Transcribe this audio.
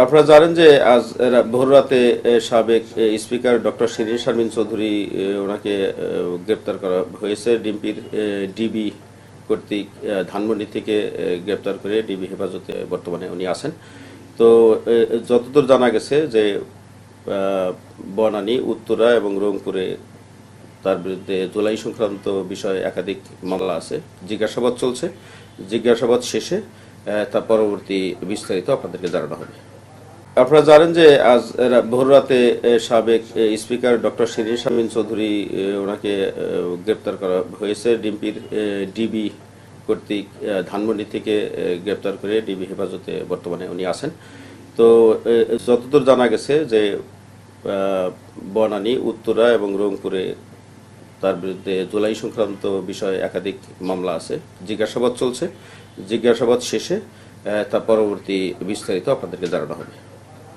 আপনারা জানেন যে আজ ভোর রাতে সাবেক স্পিকার ডক্টর শিরীন শারমিন চৌধুরী ওনাকে গ্রেপ্তার করা হয়েছে ডিবি কর্তৃক ধানমন্ডি থেকে গ্রেপ্তার করে ডিবি হেফাজতে বর্তমানে উনি আছেন। তো যতদূর জানা গেছে যে বনানী, উত্তরা এবং রংপুরে তার বিরুদ্ধে জুলাই সংক্রান্ত বিষয়ে একাধিক মামলা আছে। জিজ্ঞাসাবাদ চলছে। জিজ্ঞাসাবাদ শেষে তার পরবর্তী বিস্তারিত আপনাদেরকে জানানো হবে। আপনারা জানেন যে আজ ভোর রাতে সাবেক স্পিকার ডক্টর শিরীন শারমিন চৌধুরী ওনাকে গ্রেপ্তার করা হয়েছে ডিবি কর্তৃক ধানমন্ডি থেকে গ্রেপ্তার করে ডিবি হেফাজতে বর্তমানে উনি আছেন। তো যতদূর জানা গেছে যে বনানী, উত্তরা এবং রংপুরে তার বিরুদ্ধে জুলাই সংক্রান্ত বিষয়ে একাধিক মামলা আছে। জিজ্ঞাসাবাদ চলছে। জিজ্ঞাসাবাদ শেষে তার পরবর্তী বিস্তারিত আপনাদেরকে জানানো হবে।